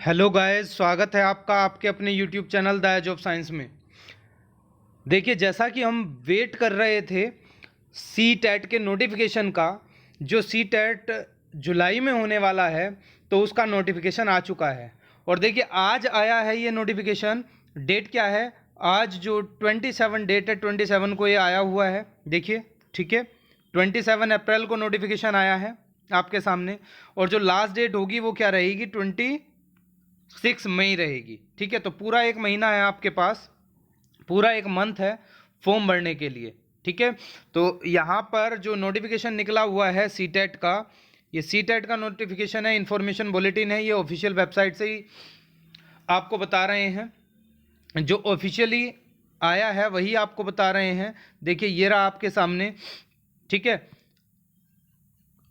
Hello guys, स्वागत है आपका आपके अपने YouTube channel the age of science में। देखिए, जैसा कि हम वेट कर रहे थे सी टेट के नोटिफिकेशन का, जो सी टेट जुलाई में होने वाला है, तो उसका नोटिफिकेशन आ चुका है। और देखिए, आज आया है ये नोटिफिकेशन। डेट क्या है? आज जो 27 डेट है, 27 को ये आया हुआ है। देखिए, ठीक है, 27 अप्रैल को नोटिफिकेशन आया है आपके सामने। और जो लास्ट डेट होगी वो क्या रहेगी? 26 मई रहेगी। ठीक है, तो पूरा एक महीना है आपके पास, पूरा एक मंथ है फॉर्म भरने के लिए। ठीक है, तो यहाँ पर जो नोटिफिकेशन निकला हुआ है सी टेट का, ये सी टेट का नोटिफिकेशन है, इंफॉर्मेशन बुलेटिन है। ये ऑफिशियल वेबसाइट से ही आपको बता रहे हैं, जो ऑफिशियली आया है वही आपको बता रहे हैं। देखिए, ये रहा आपके सामने। ठीक है,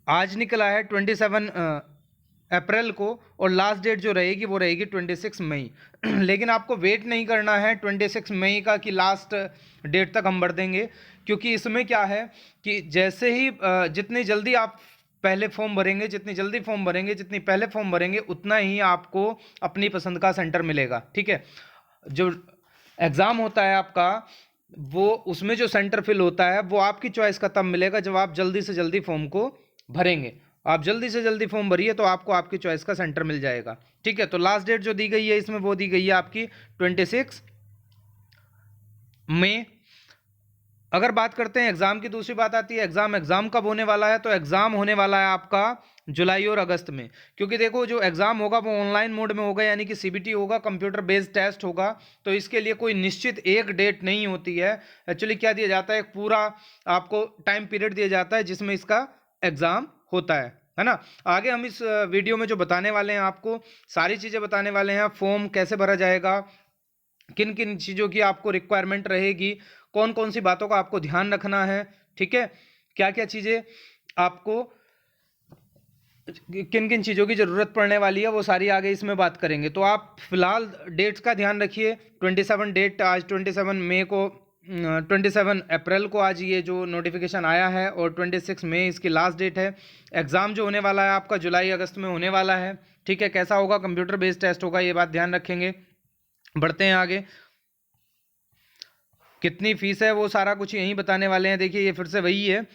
आज निकला है 27 अप्रैल को, और लास्ट डेट जो रहेगी वो रहेगी 26 मई। लेकिन आपको वेट नहीं करना है 26 मई का कि लास्ट डेट तक हम भर देंगे, क्योंकि इसमें क्या है कि जैसे ही जितनी जल्दी आप पहले फॉर्म भरेंगे, जितनी जल्दी फॉर्म भरेंगे, जितनी पहले फॉर्म भरेंगे, उतना ही आपको अपनी पसंद का सेंटर मिलेगा। ठीक है, जो एग्ज़ाम होता है आपका, वो उसमें जो सेंटर फिल होता है वो आपकी चॉइस का तब मिलेगा जब आप जल्दी से जल्दी फॉर्म को भरेंगे। आप जल्दी से जल्दी फॉर्म भरिए तो आपको आपकी चॉइस का सेंटर मिल जाएगा। ठीक है, तो लास्ट डेट जो दी गई है इसमें वो दी गई है आपकी 26 मई। अगर बात करते हैं एग्ज़ाम की, दूसरी बात आती है एग्ज़ाम कब होने वाला है। तो एग्ज़ाम होने वाला है आपका जुलाई और अगस्त में, क्योंकि देखो, जो एग्ज़ाम होगा वो ऑनलाइन मोड में होगा, यानी कि सीबीटी होगा, कंप्यूटर बेस्ड टेस्ट होगा। तो इसके लिए कोई निश्चित एक डेट नहीं होती है। एक्चुअली क्या दिया जाता है, एक पूरा आपको टाइम पीरियड दिया जाता है जिसमें इसका एग्ज़ाम होता है ना। आगे हम इस वीडियो में जो बताने वाले हैं, आपको सारी चीज़ें बताने वाले हैं। फॉर्म कैसे भरा जाएगा, किन किन चीज़ों की आपको रिक्वायरमेंट रहेगी, कौन कौन सी बातों का आपको ध्यान रखना है। ठीक है, क्या क्या चीज़ें आपको, किन किन चीज़ों की ज़रूरत पड़ने वाली है, वो सारी आगे इसमें बात करेंगे। तो आप फिलहाल डेट्स का ध्यान रखिए। 27 डेट, आज 27 मई को, 27 अप्रैल को आज ये जो नोटिफिकेशन आया है, और 26 मई इसकी लास्ट डेट है। एग्ज़ाम जो होने वाला है आपका जुलाई अगस्त में होने वाला है। ठीक है, कैसा होगा? कंप्यूटर बेस्ड टेस्ट होगा, ये बात ध्यान रखेंगे। बढ़ते हैं आगे। कितनी फीस है वो सारा कुछ यहीं बताने वाले हैं। देखिए, ये फिर से वही है,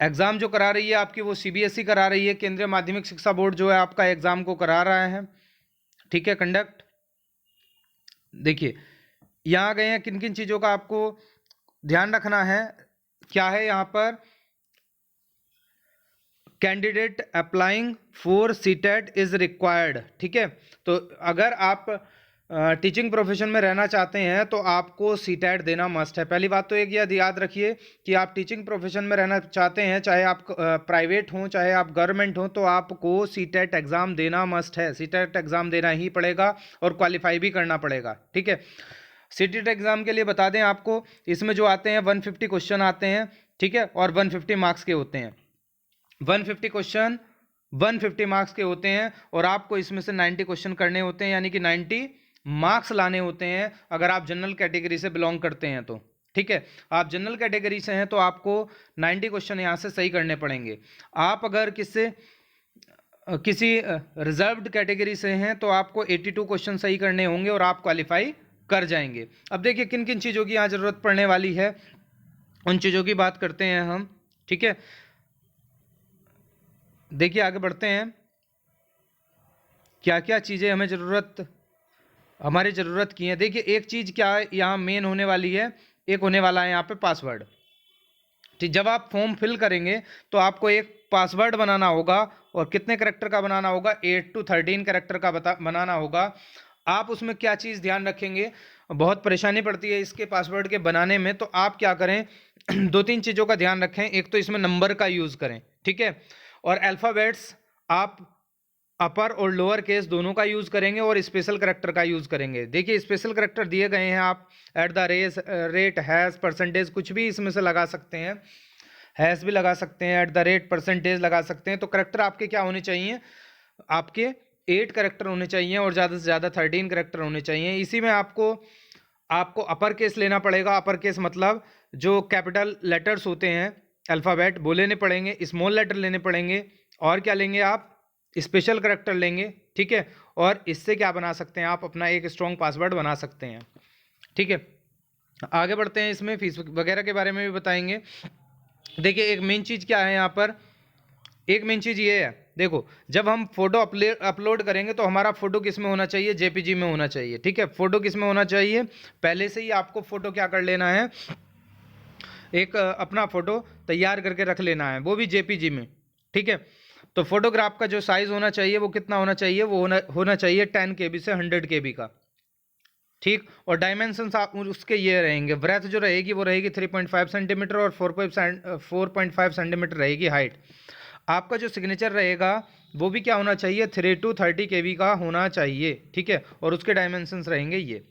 एग्ज़ाम जो करा रही है आपकी वो सीबीएसई करा रही है, केंद्रीय माध्यमिक शिक्षा बोर्ड जो है आपका एग्ज़ाम को करा रहा है। ठीक है, कंडक्ट। देखिए, यहाँ गए हैं, किन किन चीज़ों का आपको ध्यान रखना है, क्या है यहाँ पर। Candidate applying for CTET is required. ठीक है, तो अगर आप टीचिंग प्रोफेशन में रहना चाहते हैं तो आपको सीटेट देना मस्ट है। पहली बात तो एक याद रखिए कि आप टीचिंग प्रोफेशन में रहना चाहते हैं, चाहे आप प्राइवेट हों चाहे आप गवर्नमेंट हों, तो आपको सीटेट एग्ज़ाम देना मस्ट है। सीटेट एग्ज़ाम देना ही पड़ेगा और क्वालिफाई भी करना पड़ेगा। ठीक है, सीटेट एग्ज़ाम के लिए बता दें आपको, इसमें जो आते हैं 150 क्वेश्चन आते हैं। ठीक है, और 150 मार्क्स के होते हैं। 150 क्वेश्चन 150 मार्क्स के होते हैं, और आपको इसमें से 90 क्वेश्चन करने होते हैं, यानी कि 90 मार्क्स लाने होते हैं अगर आप जनरल कैटेगरी से बिलोंग करते हैं तो। ठीक है, आप जनरल कैटेगरी से हैं तो आपको 90 क्वेश्चन यहाँ से सही करने पड़ेंगे। आप अगर किसी रिजर्व्ड कैटेगरी से हैं तो आपको 82 क्वेश्चन सही करने होंगे और आप क्वालिफाई कर जाएंगे। अब देखिए, किन किन चीज़ों की यहाँ ज़रूरत पड़ने वाली है, उन चीज़ों की बात करते हैं हम। ठीक है, देखिए आगे बढ़ते हैं, क्या क्या चीज़ें हमारी ज़रूरत की है। देखिए, एक चीज़ क्या है यहाँ मेन होने वाली है, एक होने वाला है यहाँ पे पासवर्ड। ठीक, जब आप फॉर्म फिल करेंगे तो आपको एक पासवर्ड बनाना होगा, और कितने कैरेक्टर का बनाना होगा? 8 to 13 कैरेक्टर का बनाना होगा। आप उसमें क्या चीज़ ध्यान रखेंगे, बहुत परेशानी पड़ती है इसके पासवर्ड के बनाने में, तो आप क्या करें, दो तीन चीज़ों का ध्यान रखें। एक तो इसमें नंबर का यूज़ करें। ठीक है, और अल्फ़ाबेट्स आप अपर और लोअर केस दोनों का यूज़ करेंगे, और स्पेशल करैक्टर का यूज़ करेंगे। देखिए, स्पेशल करैक्टर दिए गए हैं, आप @ हैश, परसेंटेज, कुछ भी इसमें से लगा सकते हैं। हैश भी लगा सकते हैं, @ परसेंटेज लगा सकते हैं। तो करैक्टर आपके क्या होने चाहिए? आपके 8 करैक्टर होने चाहिए, और ज़्यादा से ज़्यादा 13 करैक्टर होने चाहिए। इसी में आपको अपर केस लेना पड़ेगा। अपर केस मतलब जो कैपिटल लेटर्स होते हैं, अल्फ़ाबेट, वो लेने पड़ेंगे। स्मॉल लेटर लेने पड़ेंगे, और क्या लेंगे आप? स्पेशल करैक्टर लेंगे। ठीक है, और इससे क्या बना सकते हैं, आप अपना एक स्ट्रॉन्ग पासवर्ड बना सकते हैं। ठीक है, आगे बढ़ते हैं, इसमें फीस वगैरह के बारे में भी बताएंगे। देखिए एक मेन चीज़ क्या है यहाँ पर, एक मेन चीज़ ये है, देखो जब हम फोटो अपलोड करेंगे तो हमारा फोटो किस में होना चाहिए, जेपीजी में होना चाहिए। ठीक है, फोटो किस में होना चाहिए, पहले से ही आपको फोटो क्या कर लेना है, एक अपना फोटो तैयार करके रख लेना है, वो भी जेपीजी में। ठीक है, तो फोटोग्राफ का जो साइज होना चाहिए वो कितना होना चाहिए, वो होना चाहिए 10 KB से 100 KB का। ठीक, और डायमेंशंस आप उसके ये रहेंगे, ब्रेथ जो रहेगी वो रहेगी 3.5 सेंटीमीटर और 4.5 सेंटीमीटर रहेगी हाइट। आपका जो सिग्नेचर रहेगा वो भी क्या होना चाहिए, 3 to 30 KB का होना चाहिए। ठीक है, और उसके डायमेंशंस रहेंगे ये।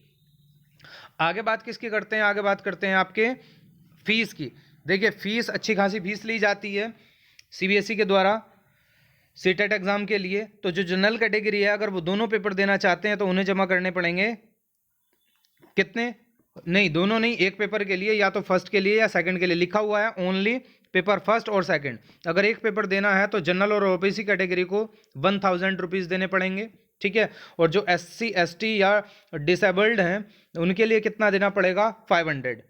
आगे बात किसकी करते हैं, आगे बात करते हैं आपके फीस की। देखिए फीस, अच्छी खासी फीस ली जाती है सीबीएसई के द्वारा सीटेट एग्जाम के लिए। तो जो जनरल कैटेगरी है, अगर वो दोनों पेपर देना चाहते हैं तो उन्हें जमा करने पड़ेंगे कितने, नहीं दोनों नहीं, एक पेपर के लिए, या तो फर्स्ट के लिए या सेकंड के लिए लिखा हुआ है ओनली पेपर फर्स्ट और सेकंड। अगर एक पेपर देना है तो जनरल और ओबीसी कैटेगरी को 1000 रुपीज़ देने पड़ेंगे। ठीक है, और जो SC ST या डिसेबल्ड हैं उनके लिए कितना देना पड़ेगा, 500।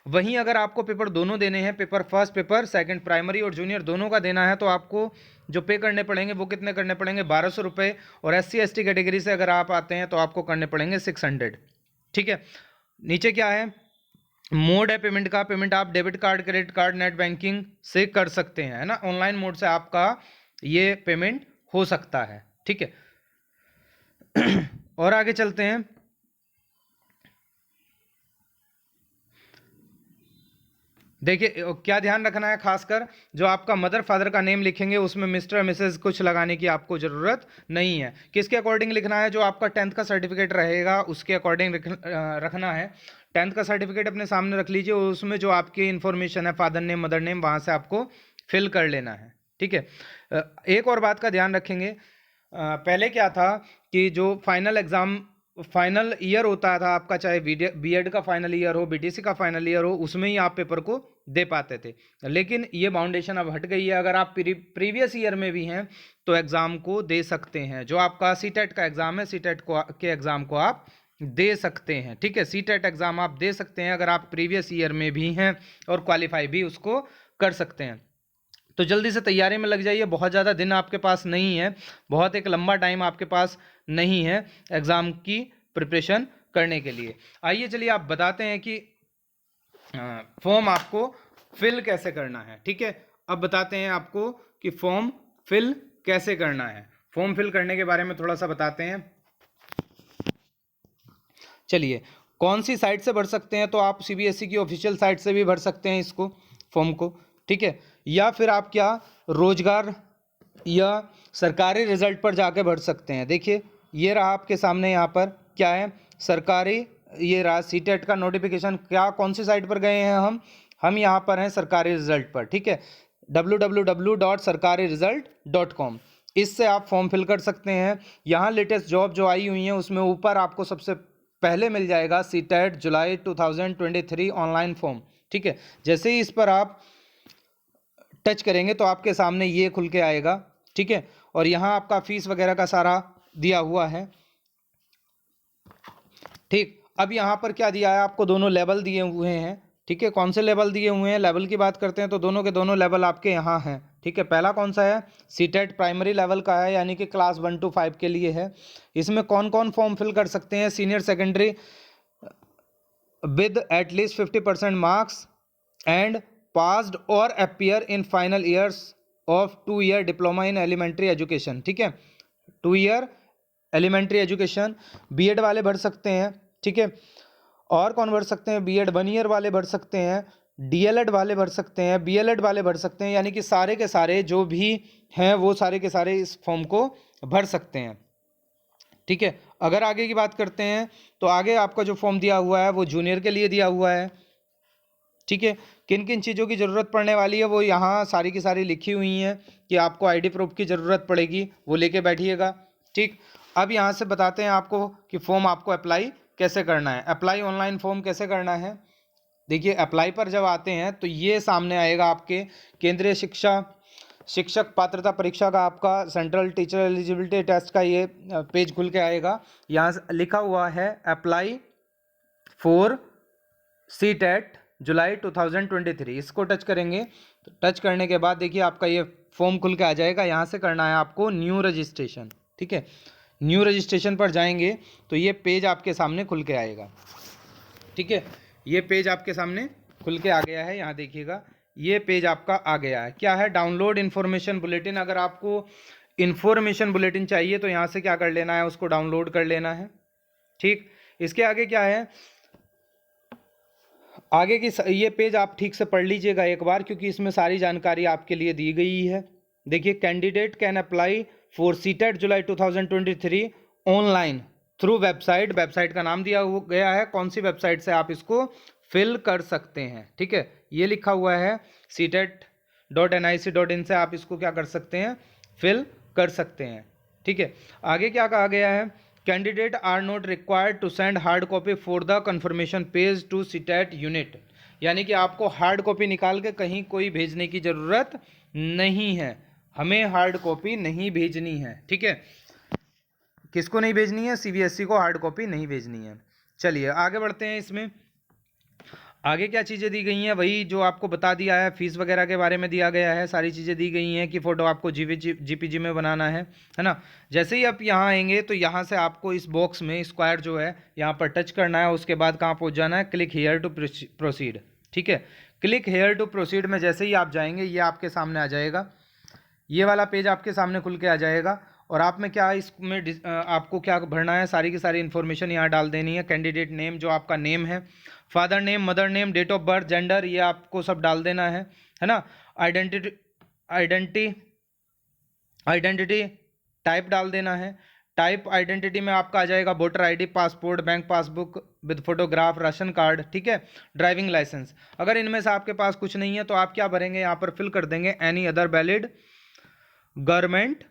वहीं अगर आपको पेपर दोनों देने हैं, paper first paper second, primary और जूनियर दोनों का देना है, तो आपको जो पे करने पड़ेंगे वो कितने करने पड़ेंगे, 1200 रुपये। और SC ST कैटेगरी से अगर आप आते हैं तो आपको करने पड़ेंगे 600। ठीक है, नीचे क्या है, मोड है पेमेंट का, पेमेंट आप debit card, credit card, net banking से कर सकते हैं, है ना, ऑनलाइन मोड से आपका ये पेमेंट हो सकता है। ठीक है, और आगे चलते हैं। देखिए क्या ध्यान रखना है, खासकर जो आपका मदर फादर का नेम लिखेंगे उसमें मिस्टर मिसेस कुछ लगाने की आपको ज़रूरत नहीं है। किसके अकॉर्डिंग लिखना है, जो आपका 10th का सर्टिफिकेट रहेगा उसके अकॉर्डिंग रखना है। 10th का सर्टिफिकेट अपने सामने रख लीजिए, उसमें जो आपकी इन्फॉर्मेशन है, फादर नेम मदर नेम, वहाँ से आपको फिल कर लेना है। ठीक है, एक और बात का ध्यान रखेंगे, पहले क्या था कि जो फाइनल एग्ज़ाम, फाइनल ईयर होता था आपका, चाहे बीएड का फाइनल ईयर हो, बीटीसी का फाइनल ईयर हो, उसमें ही आप पेपर को दे पाते थे। लेकिन ये बाउंडेशन अब हट गई है, अगर आप प्रीवियस ईयर में भी हैं तो एग्ज़ाम को दे सकते हैं। जो आपका सीटेट का एग्ज़ाम है, सीटेट के एग्ज़ाम को आप दे सकते हैं। ठीक है, सीटेट एग्ज़ाम आप दे सकते हैं अगर आप प्रीवियस ईयर में भी हैं और क्वालिफाई भी उसको कर सकते हैं। तो जल्दी से तैयारी में लग जाइए, बहुत ज़्यादा दिन आपके पास नहीं है, बहुत एक लंबा टाइम आपके पास नहीं है एग्ज़ाम की प्रिपरेशन करने के लिए। आइए चलिए आप बताते हैं कि फॉर्म आपको फिल कैसे करना है। ठीक है, अब बताते हैं आपको कि फॉर्म फिल कैसे करना है। फॉर्म फिल करने के बारे में थोड़ा सा बताते हैं। चलिए, कौन सी साइट से भर सकते हैं, तो आप सीबीएसई की ऑफिशियल साइट से भी भर सकते हैं इसको, फॉर्म को। ठीक है, या फिर आप क्या रोजगार या सरकारी रिजल्ट पर जाके भर सकते हैं। देखिए ये रहा आपके सामने, यहाँ पर क्या है, सरकारी, ये रहा सीटेट का नोटिफिकेशन। क्या, कौन सी साइट पर गए हैं हम यहाँ पर हैं सरकारी रिजल्ट पर। ठीक है, www.sarkariresult.com, इससे आप फॉर्म फिल कर सकते हैं। यहाँ लेटेस्ट जॉब जो आई हुई है उसमें ऊपर आपको सबसे पहले मिल जाएगा सीटेट जुलाई 2023 ऑनलाइन फॉर्म। ठीक है, जैसे ही इस पर आप टच करेंगे तो आपके सामने ये खुल के आएगा। ठीक है, और यहाँ आपका फीस वगैरह का सारा दिया हुआ है। ठीक, अब यहाँ पर क्या दिया है आपको, दोनों लेवल दिए हुए हैं। ठीक है, कौन से लेवल दिए हुए हैं, लेवल की बात करते हैं तो दोनों के दोनों लेवल आपके यहाँ हैं। ठीक है, पहला कौन सा है, सीटेट प्राइमरी लेवल का है, यानी कि क्लास 1 to 5 के लिए है। इसमें कौन कौन फॉर्म फिल कर सकते हैं, senior secondary with at least 50% marks and passed और appear in final years of 2 year diploma in elementary education. ठीक है, 2 year एलिमेंट्री एजुकेशन, बीएड वाले भर सकते हैं। ठीक है, और कौन भर सकते हैं, बीएड 1 year वाले भर सकते हैं, डीएलएड वाले भर सकते हैं, बीएलएड वाले भर सकते हैं, यानी कि सारे के सारे जो भी हैं वो सारे के सारे इस फॉर्म को भर सकते हैं। ठीक है, अगर आगे की बात करते हैं तो आगे आपका जो फॉर्म दिया हुआ है वो जूनियर के लिए दिया हुआ है। ठीक है, किन किन चीज़ों की ज़रूरत पड़ने वाली है वो यहाँ सारी की सारी लिखी हुई हैं कि आपको आईडी प्रूफ की ज़रूरत पड़ेगी, वो लेके बैठिएगा। ठीक, अब यहाँ से बताते हैं आपको कि फॉर्म आपको अप्लाई कैसे करना है। अप्लाई ऑनलाइन फॉर्म कैसे करना है, देखिए अप्लाई पर जब आते हैं तो ये सामने आएगा आपके केंद्रीय शिक्षा शिक्षक पात्रता परीक्षा का आपका सेंट्रल टीचर एलिजिबिलिटी टेस्ट का ये पेज खुल के आएगा। यहाँ से लिखा हुआ है अप्लाई फॉर सीटेट जुलाई 2023, इसको टच करेंगे। तो टच करने के बाद देखिए आपका ये फॉर्म खुल के आ जाएगा। यहाँ से करना है आपको न्यू रजिस्ट्रेशन, ठीक है। न्यू रजिस्ट्रेशन पर जाएंगे तो ये पेज आपके सामने खुल के आएगा, ठीक है। ये पेज आपके सामने खुल के आ गया है। यहाँ देखिएगा ये पेज आपका आ गया है। क्या है, डाउनलोड इन्फॉर्मेशन बुलेटिन। अगर आपको इन्फॉर्मेशन बुलेटिन चाहिए तो यहाँ से क्या कर लेना है, उसको डाउनलोड कर लेना है, ठीक। इसके आगे क्या है, आगे की ये पेज आप ठीक से पढ़ लीजिएगा एक बार, क्योंकि इसमें सारी जानकारी आपके लिए दी गई है। देखिए, candidate can apply for CTET July 2023 online through website. Website का नाम दिया गया है, कौन सी वेबसाइट से आप इसको फिल कर सकते हैं, ठीक है। ये लिखा हुआ है CTET.nic.in से आप इसको क्या कर सकते हैं, फिल कर सकते हैं, ठीक है। आगे क्या कहा गया है, candidate are not required to send hard copy for the confirmation page to CTET unit. यानी कि आपको हार्ड कॉपी निकाल के कहीं कोई भेजने की ज़रूरत नहीं है, हमें हार्ड कॉपी नहीं भेजनी है, ठीक है। किसको नहीं भेजनी है, CBSE को हार्ड कॉपी नहीं भेजनी है। चलिए आगे बढ़ते हैं। इसमें आगे क्या चीज़ें दी गई हैं, वही जो आपको बता दिया है। फीस वगैरह के बारे में दिया गया है, सारी चीज़ें दी गई हैं कि फ़ोटो आपको JPG में बनाना है ना। जैसे ही आप यहाँ आएंगे तो यहाँ से आपको इस बॉक्स में स्क्वायर जो है यहाँ पर टच करना है। उसके बाद कहाँ पहुँच जाना है, क्लिक हेयर टू प्रोसीड, ठीक है। क्लिक हेयर टू प्रोसीड में जैसे ही आप जाएंगे ये आपके सामने आ जाएगा, ये वाला पेज आपके सामने खुल के आ जाएगा। और आप में क्या, इसमें आपको क्या भरना है, सारी की सारी इन्फॉर्मेशन यहाँ डाल देनी है। कैंडिडेट नेम, जो आपका नेम है, father name, mother name, date of birth, gender, ये आपको सब डाल देना है ना। आइडेंटिटी टाइप डाल देना है। टाइप आइडेंटिटी में आपका आ जाएगा voter ID, passport, bank passbook with photograph, ration card, ठीक है, ड्राइविंग लाइसेंस। अगर इनमें से आपके पास कुछ नहीं है तो आप क्या भरेंगे, यहाँ पर फिल कर देंगे any other valid government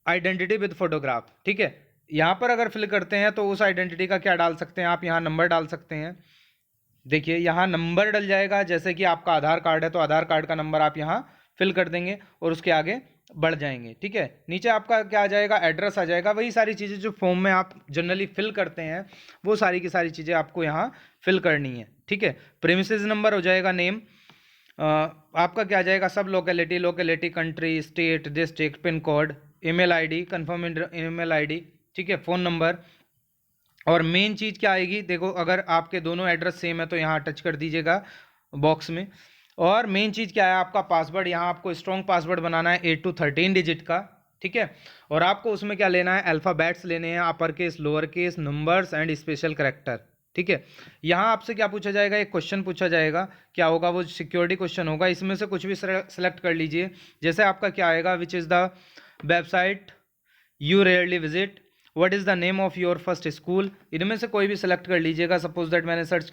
identity with photograph, ठीक है। यहाँ पर अगर फिल करते हैं तो उस आइडेंटिटी का क्या डाल सकते हैं आप, यहाँ नंबर डाल सकते हैं। देखिए यहाँ नंबर डल जाएगा, जैसे कि आपका आधार कार्ड है तो आधार कार्ड का नंबर आप यहाँ फिल कर देंगे और उसके आगे बढ़ जाएंगे, ठीक है। नीचे आपका क्या आ जाएगा, एड्रेस आ जाएगा। वही सारी चीज़ें जो फॉर्म में आप जनरली फिल करते हैं वो सारी की सारी चीज़ें आपको यहाँ फिल करनी है, ठीक है। प्रीमिसेस नंबर हो जाएगा, नेम आपका क्या आ जाएगा, सब locality, country, state, district, pin code, email ID, confirm email ID, ठीक है, फ़ोन नंबर। और मेन चीज़ क्या आएगी, देखो अगर आपके दोनों एड्रेस सेम है तो यहाँ टच कर दीजिएगा बॉक्स में। और मेन चीज़ क्या है, आपका पासवर्ड। यहाँ आपको स्ट्रॉन्ग पासवर्ड बनाना है 8 to 13 डिजिट का, ठीक है। और आपको उसमें क्या लेना है, अल्फ़ाबेट्स लेने हैं, upper case, lower case, numbers and special character, ठीक है। यहाँ आपसे क्या पूछा जाएगा, एक क्वेश्चन पूछा जाएगा, क्या होगा, वो सिक्योरिटी क्वेश्चन होगा। इसमें से कुछ भी सेलेक्ट कर लीजिए। जैसे आपका क्या आएगा, which is the website you rarely visit, what is the name of your first school. इनमें से कोई भी सिलेक्ट कर लीजिएगा। सपोज दैट मैंने सेलेक्ट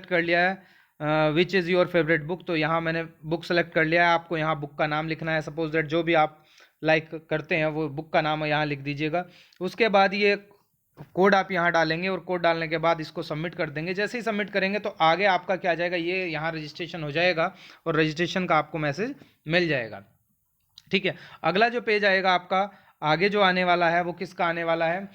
कर लिया है which is your favourite book, तो यहाँ मैंने बुक सेलेक्ट कर लिया है। आपको यहाँ बुक का नाम लिखना है। सपोज दैट जो भी आप लाइक करते हैं वो बुक का नाम यहाँ लिख दीजिएगा। उसके बाद ये कोड आप यहाँ डालेंगे और कोड डालने के बाद इसको सबमिट कर देंगे। जैसे ही सबमिट करेंगे तो आगे आपका क्या आ जाएगा, ये यहाँ रजिस्ट्रेशन हो जाएगा और रजिस्ट्रेशन का आपको मैसेज मिल जाएगा, ठीक है। अगला जो पेज आएगा आपका आगे जो आने वाला है वो किसका आने वाला है,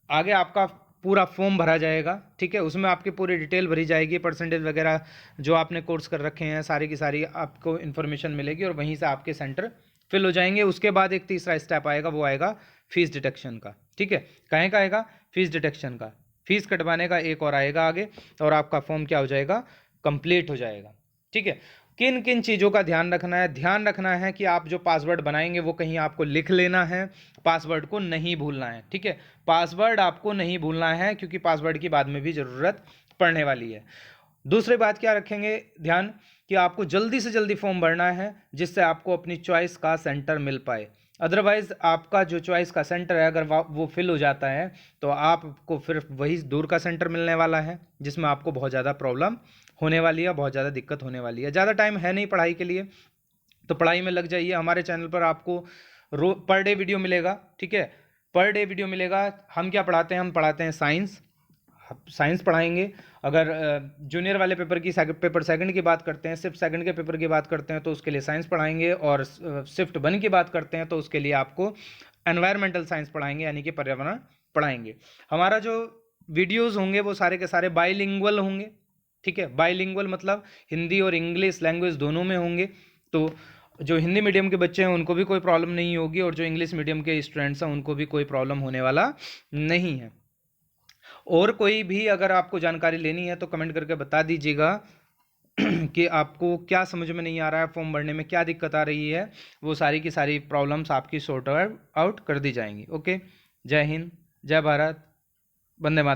आगे आपका पूरा फॉर्म भरा जाएगा, ठीक है। उसमें आपकी पूरी डिटेल भरी जाएगी, परसेंटेज वगैरह जो आपने कोर्स कर रखे हैं सारी की सारी आपको इन्फॉर्मेशन मिलेगी और वहीं से आपके सेंटर फिल हो जाएंगे। उसके बाद एक तीसरा स्टेप आएगा, वो आएगा फीस डिटेक्शन का, ठीक है। कहीं का आएगा, फीस डिटेक्शन का, फीस कटवाने का एक और आएगा आगे, और आपका फॉर्म क्या हो जाएगा, कंप्लीट हो जाएगा, ठीक है। किन किन चीज़ों का ध्यान रखना है, ध्यान रखना है कि आप जो पासवर्ड बनाएंगे वो कहीं आपको लिख लेना है, पासवर्ड को नहीं भूलना है, ठीक है। पासवर्ड आपको नहीं भूलना है क्योंकि पासवर्ड की बाद में भी ज़रूरत पड़ने वाली है। दूसरी बात क्या रखेंगे ध्यान, कि आपको जल्दी से जल्दी फॉर्म भरना है जिससे आपको अपनी चॉइस का सेंटर मिल पाए। अदरवाइज़ आपका जो चॉइस का सेंटर है अगर वो फिल हो जाता है तो आपको फिर वही दूर का सेंटर मिलने वाला है जिसमें आपको बहुत ज़्यादा प्रॉब्लम होने वाली है, बहुत ज़्यादा दिक्कत होने वाली है। ज़्यादा टाइम है नहीं पढ़ाई के लिए, तो पढ़ाई में लग जाइए। हमारे चैनल पर आपको पर डे वीडियो मिलेगा, ठीक है, पर डे वीडियो मिलेगा। हम क्या पढ़ाते हैं, हम पढ़ाते हैं साइंस, साइंस पढ़ाएंगे। अगर जूनियर वाले पेपर की पेपर सेकंड की बात करते हैं, शिफ्ट सेकंड के पेपर की बात करते हैं तो उसके लिए साइंस पढ़ाएंगे, और शिफ्ट वन की बात करते हैं तो उसके लिए आपको एनवायरमेंटल साइंस पढ़ाएंगे, यानी कि पर्यावरण पढ़ाएंगे। हमारा जो वीडियोस होंगे वो सारे के सारे बाइलिंगुअल होंगे, ठीक है। बाइलिंगुअल मतलब हिंदी और इंग्लिश लैंग्वेज दोनों में होंगे, तो जो हिंदी मीडियम के बच्चे हैं उनको भी कोई प्रॉब्लम नहीं होगी, और जो इंग्लिश मीडियम के स्टूडेंट्स हैं उनको भी कोई प्रॉब्लम होने वाला नहीं है। और कोई भी अगर आपको जानकारी लेनी है तो कमेंट करके बता दीजिएगा कि आपको क्या समझ में नहीं आ रहा है, फॉर्म भरने में क्या दिक्कत आ रही है, वो सारी की सारी प्रॉब्लम्स आपकी सॉर्ट आउट कर दी जाएंगी। ओके, जय हिंद, जय भारत, वंदे मातरम।